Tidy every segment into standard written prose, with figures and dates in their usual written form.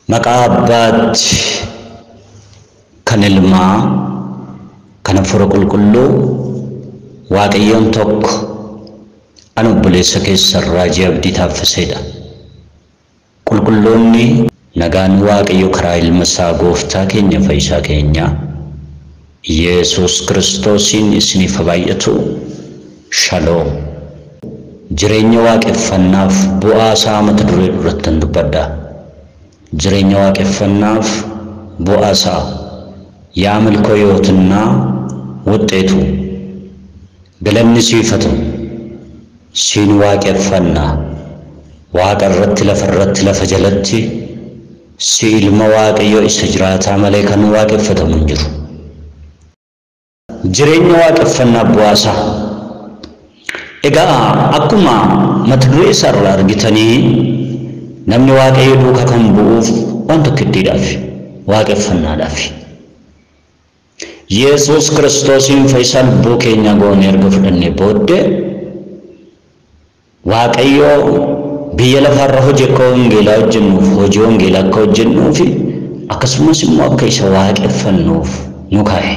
Maqaa Abbaatti, kan Ilmaa, kan Hafuura Qulqulluu, Waaqayyoon tokko an obboleessa keessarraa ji'a abdii taaffiseedha. Qulqulloonni nagaan Waaqayyo karaa Ilma isaa Gooftaa keenya Fayyisaa keenya Yesuus Kiristoosiin isiniif baay'atu. Shaloom. Jireenya waaqeffannaaf bu'aa isaa mata duree durattan dubbadha. Jireenya waaqeffannaaf bu'aa isaa yaa milkooyootinnaa wuxxeetu galanni siifatu siin waaqeffannaa waaqa irratti lafa jalatti si ilma Waaqayyo isa jiraataa malee kan waaqeffatamu hin jiru. Jireenya waaqeffannaa bu'aa isaa egaa akkuma mata duree isaarraa argitanii namni Waaqayyo duukaa kan bu'uuf waan tokko ittiidhaaf waaqeffannaadhaaf. Yesuus Kiristoosiin Fayyisaa lubbuu keenya goonee erga fudhannee booddee Waaqayyo biyya lafaarra hojii akka wangeelaa hojjennuuf hojii wangeelaa akka hojjennuuf akkasumas immoo akka isa waaqeffannuuf nu kaa'e.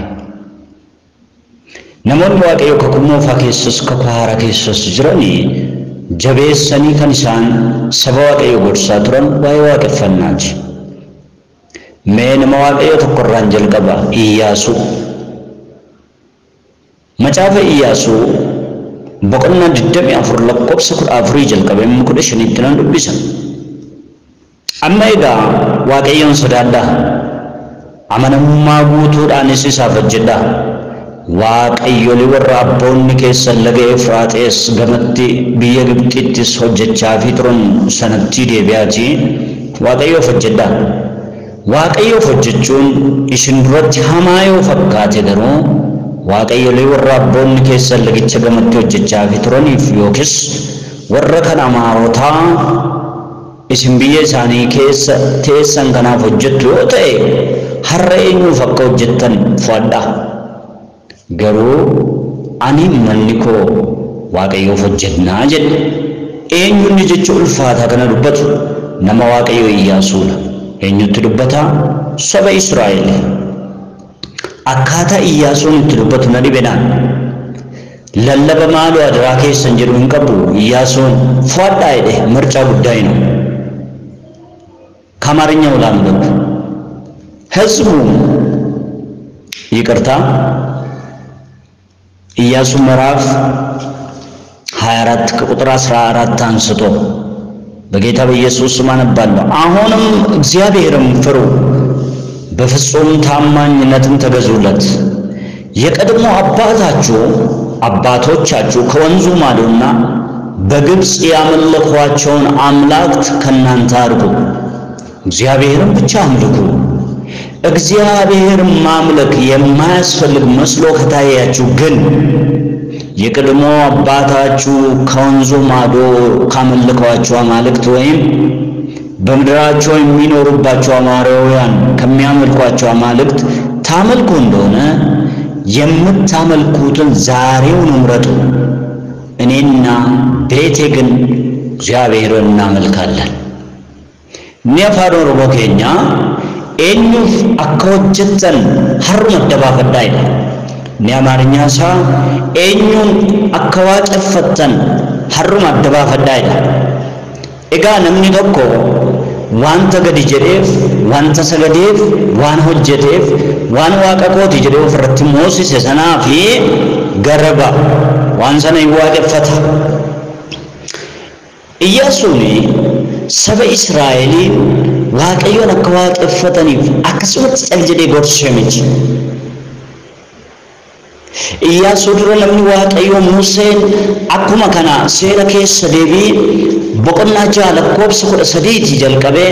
Namoonni Waaqayyo kakuu moofaa keessas kakuu haaraa keessas jiranii jabeessanii kan isaan saba Waaqayyo gorsaa turan waa'ee waaqeffannaati. Mee nama Waaqayyo tokkorraan jalqaba Iyyaasuu. Macaafa Iyyaasuu boqonnaa 24 lakkoofsa 14 jalqabee 15tti nan dubbisa. Amma egaa Waaqayyoon sodaadhaa, amanamummaa guutuudhaanis isaaf hojjedhaa. Waaqayyolii warra abboonni keessan laga Efraaxees gamatti biyya Gibxittis hojjechaa fi turan sanatti deebi'aatii Waaqayyoof hojjedhaa. Waaqayyoof hojjechuun isin duratti hamaa yoo fakkaate garuu Waaqayyolii warra abboonni keessan lagicha gamatti hojjechaa fi turaniif yookiis warra kan Amaarotaa isin biyya isaanii keessa teessan kanaaf hojjettu yoo ta'e har'a eenyuuf akka hojjettan fudhadhaa. Garuu ani manni koo Waaqayyoof hojjennaa jedhe. Eenyuun jecha ulfaataa kana dubbatu nama Waaqayyo Iyyaasuudha. Eenyutti dubbata? Saba Israa'el. Akkaataa Iyyaasuun itti dubbatu na dhibedhaan lallaba maaloo adiraa keessan jedhu hin qabu. Iyyaasuun fudhadhaa jedhe mircaa guddaa hin ከአማርኛው ላንብብ። ሕዝቡ ይቅርታ ኢያሱ ምዕራፍ 24 ከቁጥር 14 አንስቶ በጌታ በኢየሱስ ስም አነባለሁ። አሁንም እግዚአብሔርን ፍሩ፣ በፍጹም ታማኝነትም ተገዙለት። የቀድሞ አባቶቻችሁ ከወንዙ ማዶና በግብጽ ያመለኳቸውን አምላክት ከናንተ አርቁ፣ እግዚአብሔርን ብቻ አምልኩ። እግዚአብሔር ማምለክ የማያስፈልግ መስሎ ከታያችሁ ግን የቀድሞ አባታችሁ ከወንዙ ማዶ ካመለኳቸው አማልክት ወይም በምድራቸው የሚኖሩባቸው አማራውያን ከሚያመልኳቸው አማልክት ታመልኩ እንደሆነ የምታመልኩትን ዛሬውን ምረጡ። እኔና ቤቴ ግን እግዚአብሔርን እናመልካለን። ኒያፋዶ ሮቦኬኛ eenyuuf akka hojjettan har'uma dabaafadhaa jedha. Ni Amaariyaa isaa eenyuun akka waaqeffattan har'uma dabaafadhaa jedha. Egaa namni tokko wanta gadi jedheef, wanta sagadeef, waan hojjeteef, waan waaqa kooti jedhee ofirratti moosise sanaa fi garaba waan sana hin waaqeffata. Iyyaasuun saba Israa'eliin Waaqayyoon akka waaqeffataniif akkasumatti cal jedhee gorsee miti. Iyyaasuu dura namni Waaqayyo Museen akkuma kana seera keessa deebii boqonnaa 6 lakkoofsa 13 jalqabee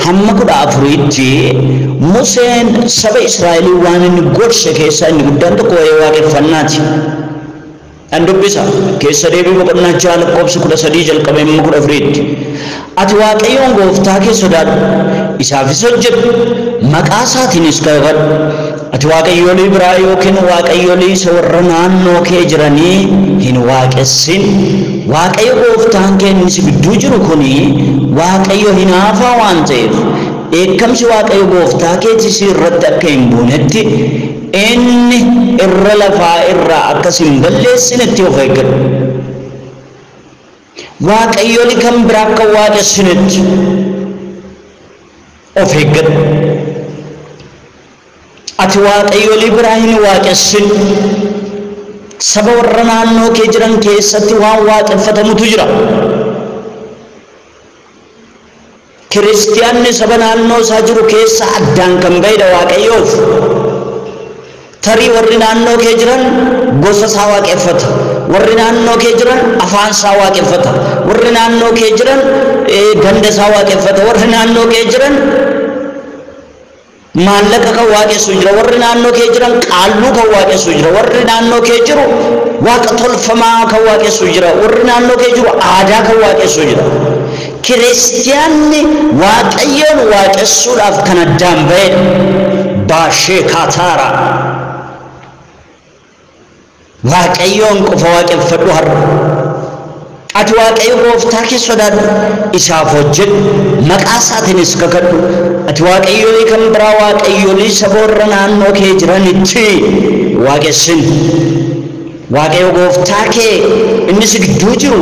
hamma 14tti Museen saba Israa'elii waan inni gorse keessaa inni guddaan tokko waa'ee waaqeffannaati. Andubbisa keessa deebii boqonnaa 6 lakkoofsa 13 jalqabee hamma 14tti ati Waaqayyoon Gooftaa kee sodaadhu, isaafis hojjedhu, maqaa isaatiinis kadhadhu. Ati waaqayyolii biraa yookiin waaqayyolii isa warra naannoo kee jiranii hin waaqessin. Waaqayyo Gooftaan kee inni si gidduu jiru kuni Waaqayyo hinaafaa waan ta'eef eekkamsi waaqayyo gooftaa keetii si irratti akka hin buunetti inni irra lafaa irraa akkas hin balleessinetti of eeggadhu. waaqayyooli kan biraa akka waaqessinetti of eeggadhu. ati waaqayyooli biraa hin waaqessin. saba warra naannoo kee jiran keessatti waan waaqeffatamutu jira. kiristiyaanni saba naannoo isaa jiru keessa addaan kan bahedha waaqayyoof. tarii warri naannoo kee jiran gosa isaa waaqeffata, warri naannoo kee jiran afaan isaa waaqeffata, warri naannoo kee jiran ganda isaa waaqeffata, warri naannoo kee jiran maallaqa kan waaqessu jira, warri naannoo kee jiran qaalluu kan waaqessu jira, warri naannoo kee jiru waaqa tolfamaa kan waaqessu jira, warri naannoo kee jiru aadaa kan waaqessu jira. kiristiyaanni waaqayyoon waaqessuudhaaf kan addaan bahedha. baashee kaataara waaqayyoon qofa waaqeffadhu. har'a ati waaqayyo gooftaa kee sodaadhu, isaaf hojjedhu, maqaa isaatiinis kakadhu. ati waaqayyoolii kan biraa waaqayyoolii saba warra naannoo kee jiranitti waaqessin. waaqayyo gooftaa kee inni si gidduu jiru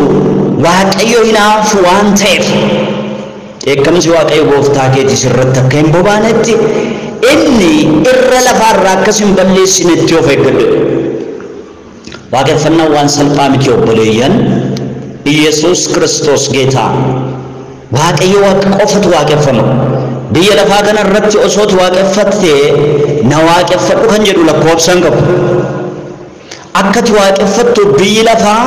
waaqayyo hinaafu waan ta'eef eekkamsi waaqayyo gooftaa keetii sirratti akka hin bobaanetti inni irra lafaarraa akkas hin balleessinetti of eeggadhu. waaqeffannaan waan salphaa miti obboleeyyan. ኢየሱስ ክርስቶስ ጌታ waaqayyo waaqa qofatu waaqeffama. biyya lafaa kana irratti osooti waaqeffatte na waaqeffadhu kan jedhu lakkoobsan qabu. akkati waaqeffattu biyyi lafaa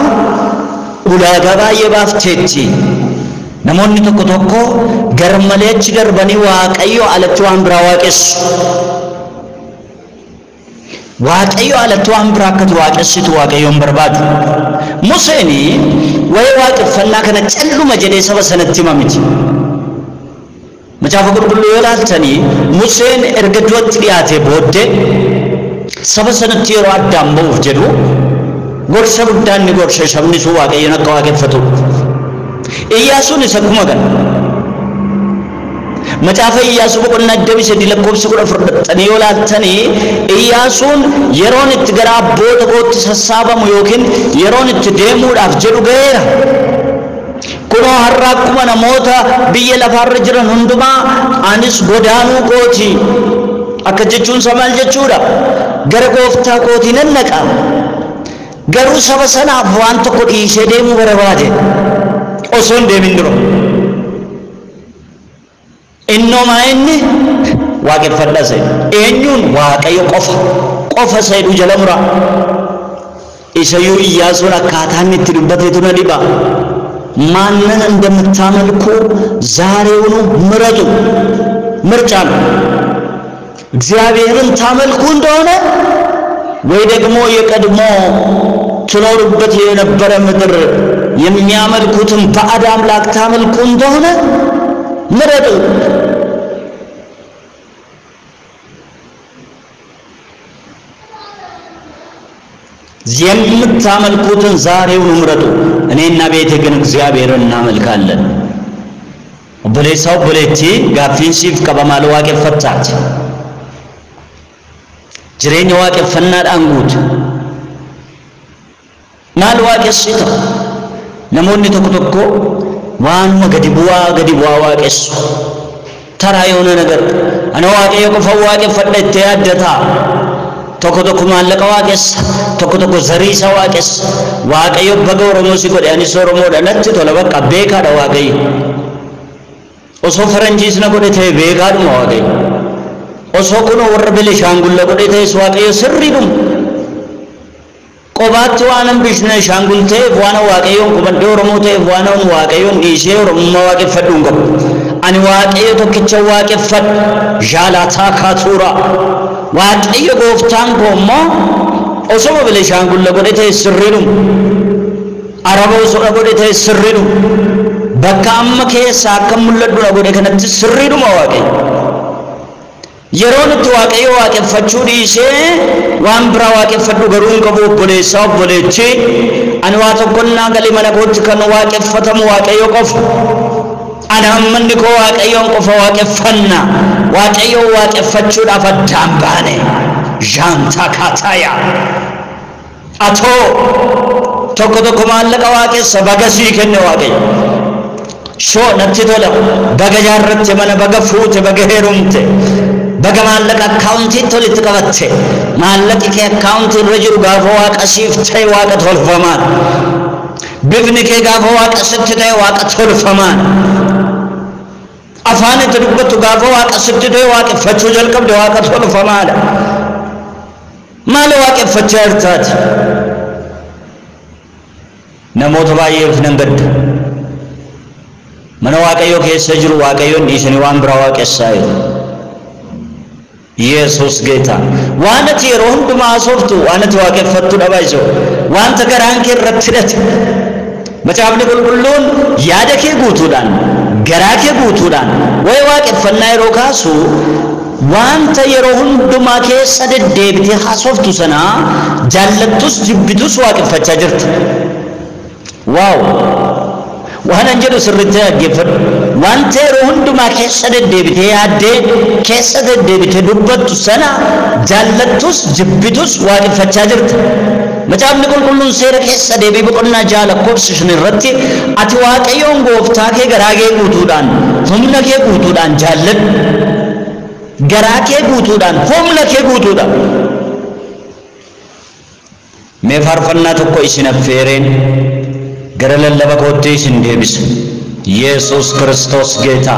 ulaagaa baay'ee baafteetti. namoonni tokko tokko garmalee achi darbanii waaqayyo alatti waan biraa waaqessu. waaqayyo alatti waan biraa akkati waaqessitu waaqayyoon barbaadu. Museen waa'ee waaqeffannaa kana calluma jedhee saba sanatti hima miti. macaafa qulqulluu yoo ilaaltanii Museen erga du'atti dhiyaatee booddee saba sanatti yeroo addaan ba'uuf jedhu gorsa guddaan ni gorsa sabni sun waaqayyoon akka waaqeffatu. Iyyaasuun isa akkuma kana. macaafa Iyyaasuu boqonnaa 23 lakkoofsa 14 yoo ilaaltanii Iyyaasuun yeroon itti gara abboota kootti sassaabamu yookiin yeroon itti deemuudhaaf jedhu ga'eera. kunoo har'a akkuma namoota biyya lafaarra jiran hundumaa anis godaanuu kooti akka jechuun maal jechuudha? gara gooftaa kootii nan dhaqa. garuu saba sanaaf waan tokko dhiisee deemuu barbaade osoo hin deemin dura. innoma inni waaqeffadha seedu. eenyuun? waaqayyo qofa seedu jala mura. isayyuu Iyyaasuun akkaataan itti dubbateetu na dhiba. ማንን እንደምታመልኩ ዛሬውኑ ምረጡ። ምርጫ ነው። እግዚአብሔርን ታመልኩ እንደሆነ ወይ ደግሞ የቀድሞ ትኖሩበት የነበረ ምድር የሚያመልኩትን ባዕድ አምላክ ታመልኩ እንደሆነ ምረጡ። የምታመልኩትን ዛሬውኑ ምረጡ። እኔና ቤቴ ግን እግዚአብሔርን እናመልካለን። obboleessaw obboleetti gaaffiin siif qabamaa waaqeffattaati. jireenya waaqeffannaadhaan guutu. maal waaqessita? namoonni tokko tokko waanuma gadi bu'aa waaqessu. taraa yoona nagar ana waaqayyo qofa waaqeffadha itti yaaddataa. tokko tokko maallaqa waaqessa, tokko tokko zarii isa waaqessa. waaqayyo baga Oromoo si godhe anis Oromoodha natti tola bakka beekaadha waaqayyo. osoo faranjiis na godhe ta'e beekaadhuma waaqayyo. osoo kunoo warra Benishaangul na godhe ta'es waaqayyo sirriidhuma. qobaatti waan hambisne Shaangul ta'eef waan waaqayyoon qubadde Oromoo ta'eef waan waaqayyoon dhiisee Oromummaa waaqeffadhu hin qabu. ani waaqayyo tokkicha waaqeffadhu jaalataa kaatuura. waaqayyo gooftaan koo immoo osoo Benishaangul na godhe ta'e sirriidhuma. araba osoo na godhe ta'e sirriidhuma. bakka amma keessa akka mul'adhu na godhe kanatti sirriidhuma waaqayyo. yeroon itti waaqayyo waaqeffachuu dhiisee waan biraa waaqeffadhu garuu hin qabu obboleessaa obboleetti. ani waa tokkonnaa galii mana kootti kan waaqeffatamu waaqayyo qofa. أنا من دكوا واقعيون قفوا واقفنا واقعيون واقفتشون أفدام باني جانتا كاتايا أتو توكو مالك واقع سباقسي كن واقع شو نبتي تولا بقى جارت من بقى فوت بقى هيرمت بقى مالك أكاونتي تولي تقوت مالك كي أكاونتي الرجل قافوا واقع سيفتي واقع تول فمان بفنك قافوا واقع ستتي واقع تول فمان أفاني تربط قافوا واقع ستتي واقع فتشو جلقب دي واقع تول فمان مالو واقع فتشارتات نموت بايف ننقد من واقعيو كيسا جرو واقعيو نيسني وان برا واقع سايو يسوس جيتا وانا تيرون دما صفتو وانا تواقع فتو دبايزو وان تكران كي رتلت مچابني كلون يادا كي غوتودان غرا كي غوتودان وي واقع فناي روكاسو وان تيرون دما كيسا ديبتي خاصفتو سنا جالتوس جبتوس واقع فتاجرت واو وانا نجد سرتها جفر وانت روحندما كيسد ديبتي هادي كيسد ديبتي دبت سنة جالتوس جبتوس واقف فتاجرت مجاب نقول كلون سير كيسد ديبي بقولنا جالك كورس شنرتي أتواك يوم غوفتاكي غراكي غوتودان فملكي غوتودان جالت غراكي غوتودان فملكي غوتودان مفارفنا تكو إسنا فيرين قرل اللبا كوتيش انديبس يسوس كريستوس جيتا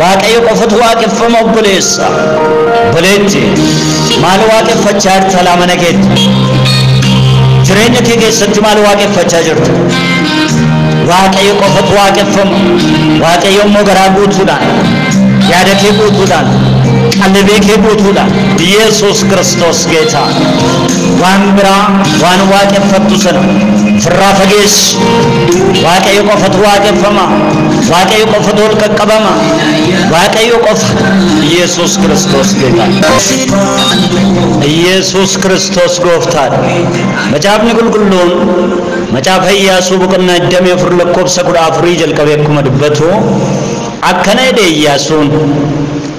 واقعي قفت واقف فما بليسا بليتي مال واقف فچار سلامنا كيت جرينة كي ست مال واقف فچاجرت واقعي قفت واقف فما واقعي يوم غرا بوتودان يادا كي بوتودان قلبي كي بوتودان يسوس كريستوس جيتا وان برا وان واقف فتوسن فرافجيس واقعي قفت واقف فما واقعي قفت والكقبما واقعي قفت يسوع كريستوس جيتا يسوع كريستوس غوفتار مجاب نقول كلون مجاب هي سوبكنا دم يفر لكوب سكر افريج الكبيكم دبتو اكنا دي ياسون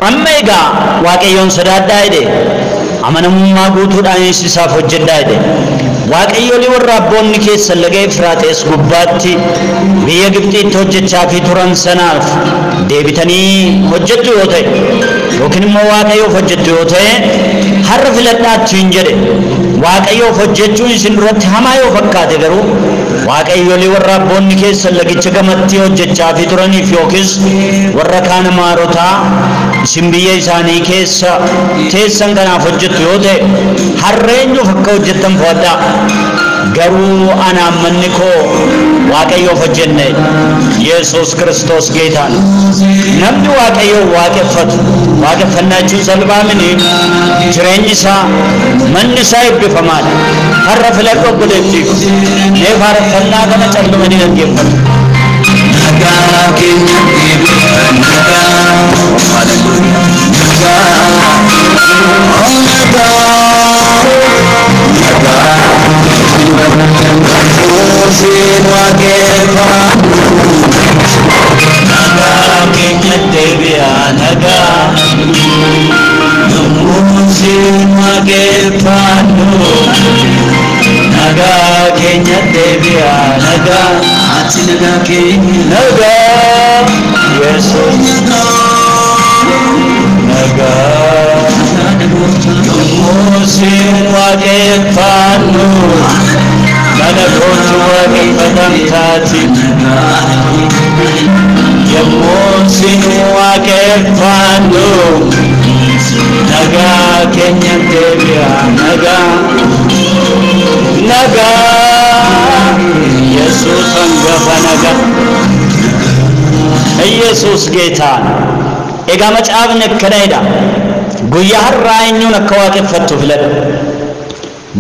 اميغا واقعيون سدادا دي أمانهم ما قوتوا دانيس سافو جدا ده واقعي يولي ورابون نكيس سلقي فراتيس قباتي بيا قبتي توجد شافي توران سناف ديبتاني حجتو ہوتے لكن مو واقعي حجتو ہوتے ہر فلتات چنجرے واقعي حجتو انسان رت ہمایو فکاتے کرو واقعي يولي ورابون نكيس سلقي چگمتی حجت شافي تورانی فيوكس ورکان ماروتا سمبيا إساني كيس تيسان كنا فجت يوده هرّينجو فكّو جتّم فودا غرو أنا منّكو واقعيو فجنّي يسوس كريستوس جيتان نمدو واقعيو واقفنا جو سلبا مني جرينجسا من نسائب بفمال هر فلقو بلتيكو نفار فلنا كنا چلو مني نجيب Yesus geetaan egaa macaafni akkanaidha guyyaa har'aa eenyuun akka waaqeffattu filadhu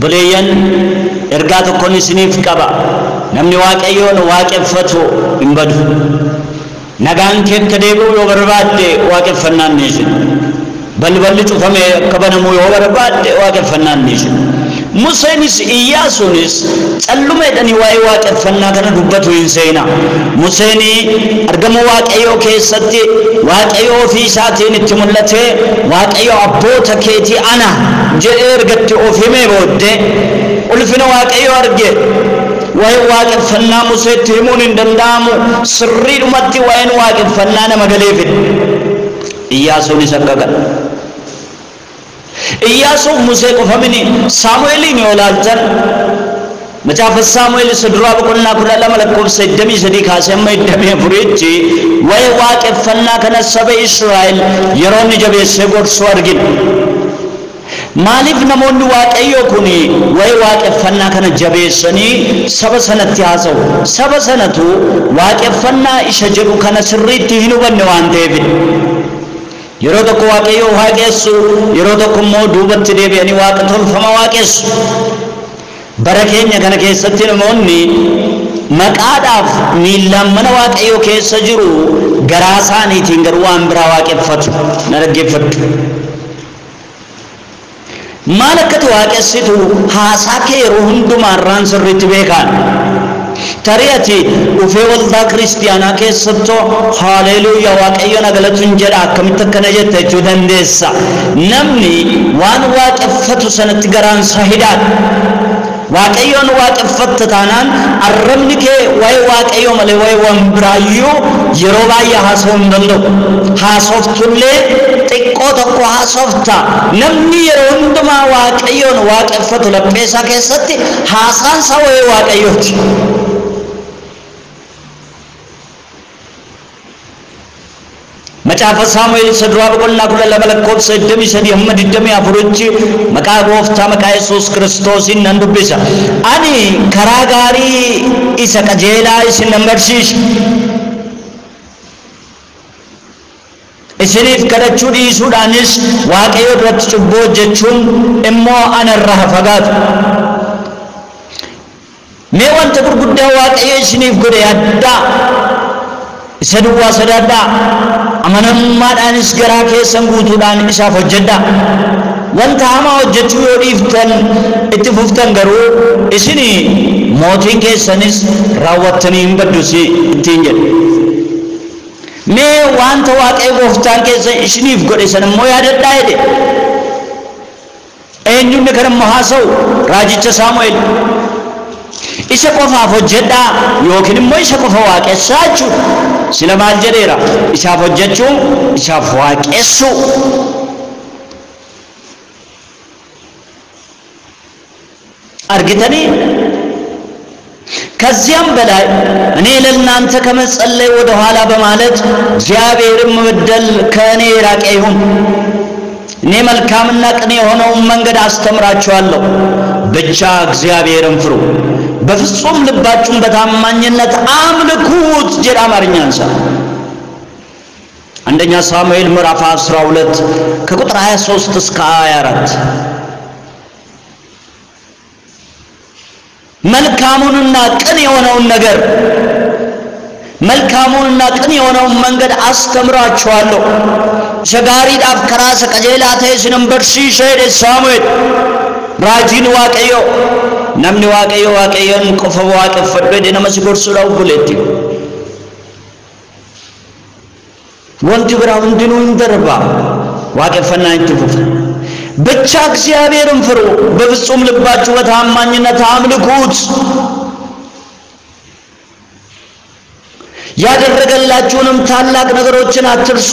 buleeyyan ergaa tokkoon isiniif qaba namni waaqayyoon waaqeffatu hin badu nagaan kee akka deebi'u yoo barbaadde waaqeffannaan ni isin balballi cufame akka banamu yoo barbaadde waaqeffannaan ni isin Museenis Iyyaasuunis callumeedhani waa'ee waaqeffannaa kana dubbatu hin seena. Museeni argamu Waaqayyoo keessatti Waaqayyoo ofii isaatiin itti mul'ate Waaqayyoo abboota keetii ana jedhee ergatti of himee booddee ulfina Waaqayyoo arge. Waa'ee waaqeffannaa Museetti himuun hin danda'amu. Sirriidhumatti waa'een waaqeffannaa nama galeef Iyyaasuunis akka kana. Iyyaasuuf Musee qofamini Saamu'eeliin yoo ilaaltan macaafa Saamu'eel isa duraa boqonnaa 12 lakkoofsa 23 kaasee amma 24tti waa'ee waaqeffannaa kana saba Israa'el yeroo inni jabeessee gorsuu argina. Maaliif namoonni Waaqayyoo kun waa'ee waaqeffannaa kana jabeessanii saba sanatti haasa'u? Saba sanatu waaqeffannaa isa jedhu kana sirriitti hin hubanne waan ta'eef. Yeroo tokko Waaqayyoo waaqessu, yeroo tokko immoo duubatti deebi'anii waaqa tolfama waaqessu. Bara keenya kana keessatti namoonni maqaadhaaf miillaan mana Waaqayyoo keessa jiru garaa isaaniitiin garuu waan biraa waaqeffatu. Na dhaggeeffadhu. Maal akkati waaqessitu haasaa kee yeroo hundumaarraan sirriitti beekan. Tari'ati ufee waldaa kiristiyaanaa keessattuu haleluuyaa Waaqayyoon galatuun jedha akkamitti akkana jetta jechuu dandeessa. Namni waan waaqeffatu sanatti garaan isaa hidhaadha. Waaqayyoon waaqeffatta taanaan arrabni kee waa'ee Waaqayyoo malee waa'ee waan biraayyuu yeroo baay'ee haasa'uu hin danda'u. Haasoftullee xiqqoo tokko haasofta. Namni yeroo hundumaa Waaqayyoon waaqeffatu lapheesaa keessatti haasaan isaa waa'ee Waaqayyooti. Macaafa Saamu'eel isa duraa boqonnaa 12 lakkoofsa 23 hamma 24tti maqaa gooftaa maqaa Yesuus Kiristoosiin nan dubbisa. Ani karaa gaarii isa qajeelaa isin nan barsiisa. Isiniif kadhachuu dhiisuudhaanis Waaqayyoo duratti cubbuu hojjechuun immoo anarraa fagaatu. Mee wanta gurguddaa Waaqayyoo isiniif godhe yaaddaa. Isa duwwaa sodaadhaa. Amanamummaadhaanis garaa keessan guutuudhaan isaaf hojjedhaa. Wanta hamaa hojjechuu yoo dhiiftan itti fuftan garuu isin mootiin keessanis raawwattanii hin baddusi ittiin jedhu. Mee wanta Waaqayyo gooftaan keessan isiniif godhe sana immoo yaadadhaa jedhe. Eenyuun kan immoo haasa'u raajicha Saamu'eel. Isa qofaaf hojjedhaa yookiin immoo isa qofa waaqessaa jechuudha. Sila maal jedheera? Isaaf hojjechuu, isaaf waaqessuu. አርግተኒ ከዚያም በላይ እኔ ለእናንተ ከመጸለይ ወደ ኋላ በማለት እግዚአብሔርን መበደል ከእኔ ራቀ ይሁን እኔ መልካምና ቅን የሆነውን መንገድ አስተምራችኋለሁ ብቻ እግዚአብሔርን ፍሩ በፍጹም ልባችሁን በታማኝነት አምልኩት ጀራ ማርኛንሳ አንደኛ ሳሙኤል ምዕራፍ 12 ከቁጥር 23 እስከ 24 መልካሙንና ቅን የሆነውን ነገር መልካሙንና ቅን የሆነውን መንገድ አስተምራችኋለሁ ሸጋሪ ዳፍ ከራሰ ቀጀላተ ሲነምበርሲ ሸደ ሳሙኤል ራጂን ዋቀዮ namni waaqayyoon qofa waaqeffadhu nama si gorsuudhaaf buletti wanti biraa hundinuu hin darba waaqeffannaa itti fufa ብቻ እግዚአብሔርን ፍሩ በፍጹም ልባችሁ በታማኝነት አምልኩት ያደረገላችሁንም ታላቅ ነገሮችን አትርሱ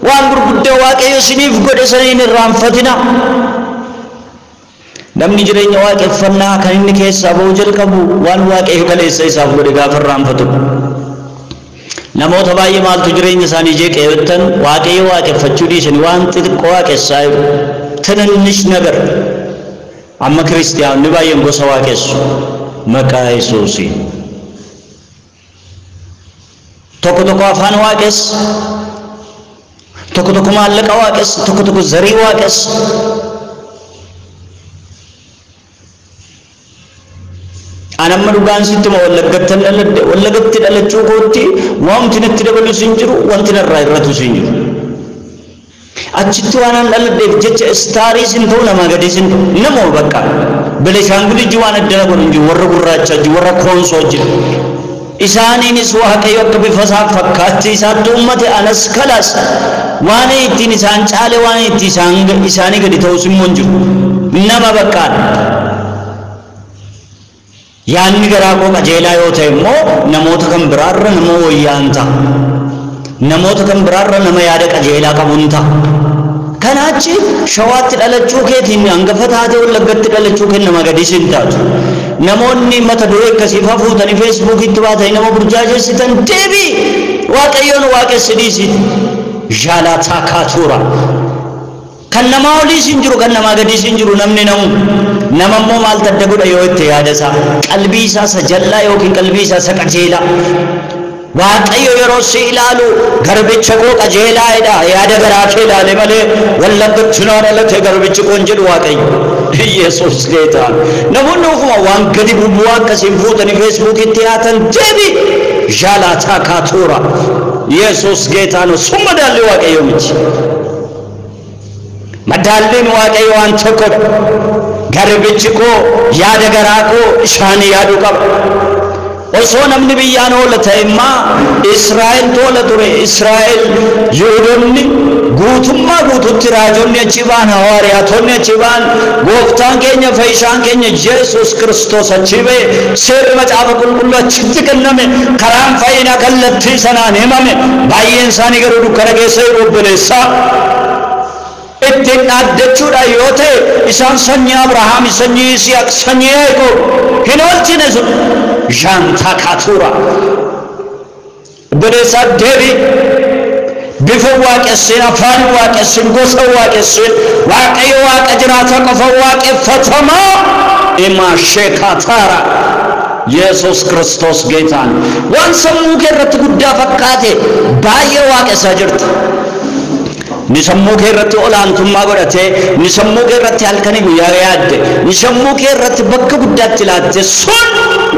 ዋንጉር ጉዳይ waaqayዮ ሲኒፍ ጎደ ሰኔን ራንፈቲና namni jireenya waaqeffannaa kan inni keessa ba'u jalqabu waan waaqayyo kaleessa isaaf godhe gaafa raanfatu namoota baay'ee maaltu jireenya isaanii jeeqeewwatan waaqayyo waaqeffachuu dhiisanii waan xixiqqoo waaqessaa jiru ትንንሽ ነገር amma ክርስቲያኖonni baay'een gosa waaqessu maqaa Yesuusi tokko tokko afaan waaqessu tokko tokko maallaqa waaqessu tokko tokko zarii waaqessu anamma dhugaan sitti ma wallagatti dhalachuu kootti waamti natti dabalu sin jiru wanti narraa irratu sin jiru achitti waan an dhaladheef jecha istaarii sin ta'u nama gadi sin namoo bakka Benishaangulii waan addana godhan jiru warra gurraacha jiru warra koonsoo jiru isaaniinis waaqayyo akka bifa isaa fakkaatti isaatti uummate anas kalas waan ittiin isaan caale waan ittiin isaanii gadi ta'us immoo jiru nama bakka yaanni garaa koo qajeelaa yoo ta'e immoo namoota kan biraarra nama wayyaanta namoota kan biraarra nama yaada qajeelaa qabuun ta'a kanaachi shawaatti dhalachuu keetiin hangafa taate wallaggatti dhalachuu kee nama gadi sin taatu namoonni mata duree akkasii fuutanii feesbuukitti baatanii nama burjaajeessitan deebii waaqayyoon waaqessidhiisi jaalataa kaatuura kan nama olii sin jiru kan nama gadi sin jiru namni nama immoo maal tadda godha yoo itti yaada isaa qalbii isaa isa jallaa yookiin qalbii isaa isa qajeelaa waaqayyo yeroo si ilaalu garbicha koo qajeelaadha yaada garaa kee ilaale malee wallaggatti naa dhalate garbichi koo jedhu waaqayyo Yesuus geeta namoonni ofuma waan gadi bubu'aa akkasiin fuutanii feesbuukitti yaatan deebii jaalataa kaatuura Yesuus geeta no summa daalli waaqayyo miti madaalliin waaqayyo waan tokkodha garbichi koo yaada garaa koo isaan yaadu qaba osoo namni biyyaan oola ta'emmaa Israa'el tola ture Israa'el Yihuudoonni guutummaa guututti raajonni achi ba'an hawaariyaatonni achi ba'an gooftaan keenya fayyisaan keenya Yesuus Kiristoos achi ba'e seerri macaafa qulqulluu achitti kenname karaan fayyina kallattii sanaan himame baay'een isaanii garuu dukkana keessa yeroo obboleessaa ittiin dhaaddachuudha yoo ta'e isaan sanyii Abrahaam sanyii Yisihaaq sanyii Yaaqoob hin oolchine sun Janta katura Beresa devi bifa waaqessin afaan waaqessin gosa waaqessin waaqayyo waaqa jiraata qofa waaqeffatama ima shekatara Yesus Kristos geetaan waan sammuu kee irratti guddaa fakkaate baay'ee waaqessaa jirta ni sammuu kee irratti olaantummaa godhate ni sammuu kee irratti halkanii guyyaa yaadde ni sammuu kee irratti bakka guddaatti laatte sun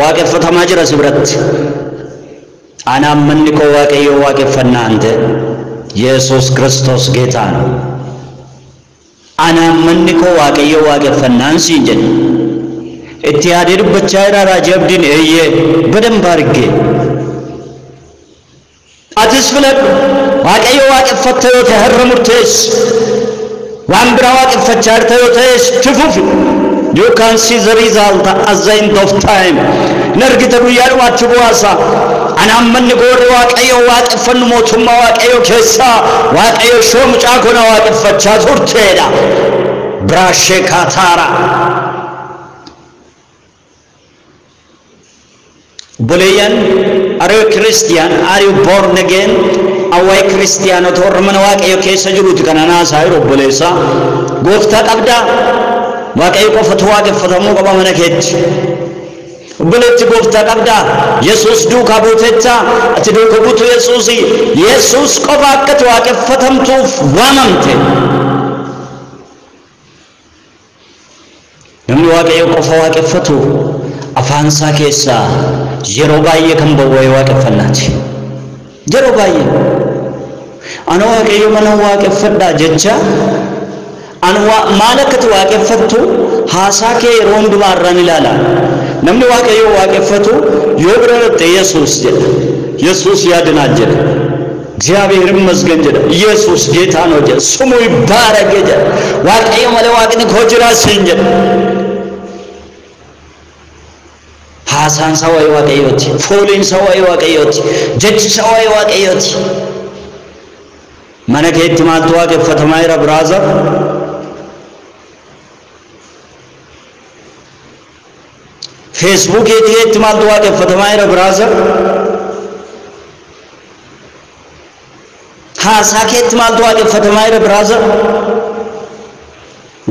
waaqeffatamaa jira sibiratti anaan manni koo waaqayyo waaqeffannaa ante Yesus Kristos geetaan anaan manni koo waaqayyo waaqeffannaan siin jedhe itti yaadee dubbachaa jira raajii abdiin eeyyee badamba argee atis filadhu waaqayyo waaqeffatta yoo ta'e har'a murteessi waan biraa waaqeffachaa jirta yoo ta'e itti fufi you can see the result at the end of time nargita guyyaa dhumaatti bu'aasa anaan manni goorri waaqayyo waaqeffannu mootummaa waaqayyo keessaa waaqayyo shoo mucaa kana waaqeffachaa turteedha biraashee kaataara Boleyan, are you Christian? Are you born again? Awai Christian or Tormana Wakayo Kesa Juruti Kanana Sairo Bolesa. Gofta Abda Wakayo Fatwaka for the Mugamanakit. Bullet Gofta Abda, Jesus do Kabuteta, at the Dukabutu Yesusi, Jesus Kovakatwaka Fatam to Wanamte. Wakayo Kofawaka Fatu. Afansa keessa yeroo baay'ee kan bawwee waaqeffannaati yeroo baay'ee ana waaqayyo mana waaqeffadhaa jecha ana maal akkati waaqeffattu haasaa kee yeroo hundumaa irraan ilaala namni waaqayyo waaqeffatu yoo bira dhaqxe Yesuus jedha Yesuus yaadinaa jedha እግዚአብሔር ይመስገን jedha Yesuus ጌታ ነው jedha ስሙ ይባረክ jedha waaqayyo malee waaqni koo jira siin jedha Hasan sawai waaqayyooti fooliin sawai waaqayyooti jechi sawai waaqayyooti mana keetti maaltu waaqeffatamaa jira brother Facebook keetti maaltu waaqeffatamaa jira brother haasaa keetti maaltu waaqeffatamaa jira brother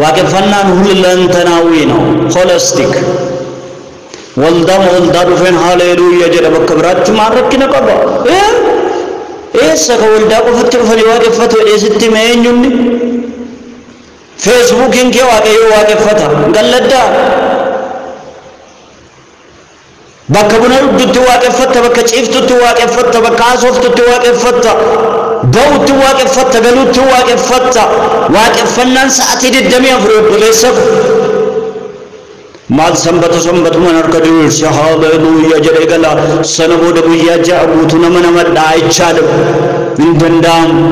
waaqeffannaan hullantanaawii ነው holistic والدم والدار فين هاليلويا جل بكبرات ما ركنا قبا إيه سك والدا قفتر فليواك فتو إيه ستي مين جني فيسبوك إنك واك فتا قال لدا بكبنا ردت واك فتا بكشيفت واك فتا بكاسوفت واك فتا ba'utti waaqeffatta galuutti waaqeffatta waaqeffannaan sa'atii 24 obboleessa maal sanbatuma harka diriirse haleluuyaa jedhee gala sana booda guyyaa ja'a guutuu nama dhaa'ichaa hin danda'amu.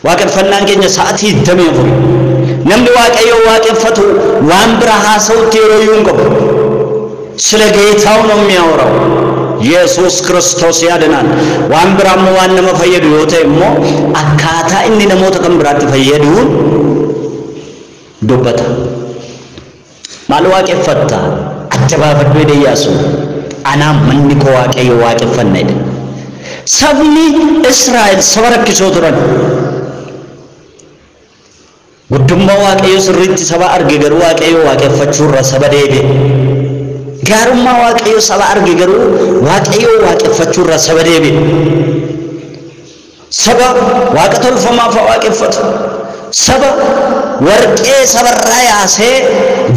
waaqeffannaan keenya sa'atii 24 namni waaqayyo waaqeffatu waan bira haasa'utti yeroo yuun qabu ስለ ጌታው ነው የሚያወራው ኢየሱስ ክርስቶስ ያድናል ዋን ብራም ዋን ነመፈየዱ ዮቴሞ አካታ እኒ ነሞተ ከምብራት ፈየዱ ዱበታ ማልዋቄ ፈታ አተባፈድ በደያሱ አና መንኮ ዋቄዮ ዋቄ ፈነደ ሰብኒ እስራኤል ሰበረክሶ ቱረን ጉድሞ ዋቄዮ ስሪት ሰባ አርገ ገሩ ዋቄዮ ዋቄ ፈቹራ ሰበደደ ጋሩማ ዋቄዮ ሰባ አርገ ገሩ ዋቄዮ ዋቄ ፈቹራ ሰበደደ ሰባ ዋቀቶል ፈማ ፈዋቄ ፈቱ ሰባ ወርቄ ሰበራ ያሴ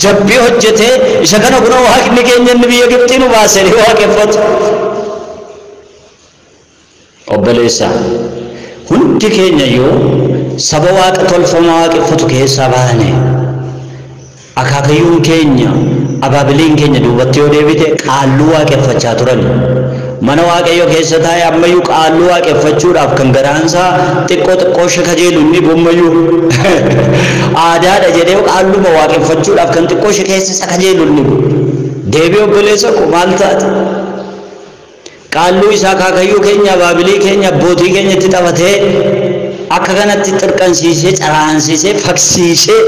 ጀቢ ሆጀቴ ይሰከነ ጉኖ ዋቅ ንገኘን ቢየ ግብጢኑ ባሰሪ ዋቄ ፈቱ ኦበሌሳ ሁንዲ ኬኛዮ ሰባ ዋቀቶል ፈማ ዋቄ ፈቱ ከሄሳ ባኔ አካከዩን ኬኛ አባብሊን ኬኛ ዱበቴ ወደቢቴ ቃሉ ዋቄ ፈቻ ቱረን mana waaqayyo keessata ammayu qaallu waaqeffachuudhaaf kan garaansa xiqqoo shakajeelu ni bommayu aadaadha jedhee qaalluma waaqeffachuudhaaf kan xiqqoo keessa sakajeelu ni deebi'ee obboleessa ko maal taate qaallu isaa kaakayyuu keenya baabilii keenya abbootii keenyatti taphatee akka kanatti xirqansiisee caraansiisee faksiisee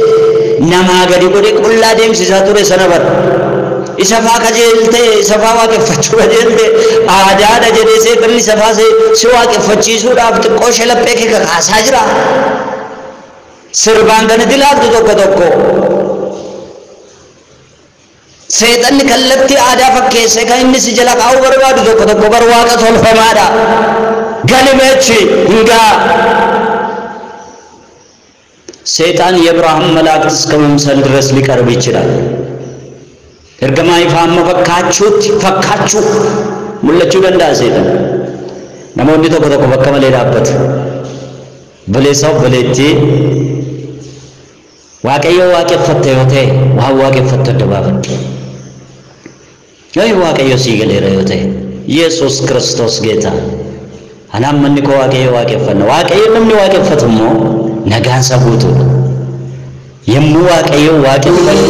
namaa gadi godhee qullaa deemsisaa ture sana bara isafa kajeelte isafa waaqeffachu kajeelte aadaadha jedhee seeqni isafa si waaqeffachiisuudhaaf xiqqoo shalaphee kee kakaasaa jira sirbaan kanatti laattu tokko seexanni kallattii aadaa fakkeesse kan inni si jala kaa'uu barbaadu tokko bar waaqa tolfamaadha galimeechi hingaa seexaan የአብርሃም መላእክት እስከ መምሰል ድረስ ሊቀርብ ይችላል ergama ifaamma fakkaachuu mul'achuu danda'a seetan namoonni tokko bakka malee dhaabbatu baleessa obboleettii waaqayyo waaqeffatte yoo ta'e waan waaqeffattu adda baafadhu yoo waaqayyo sii galeera yoo ta'e yesus ክርስቶስ ጌታ anaan manni koo waaqayyo waaqeffanna waaqayyo namni waaqeffatu immoo nagaansa guutuudha yemmuu waaqayyo waaqeffatu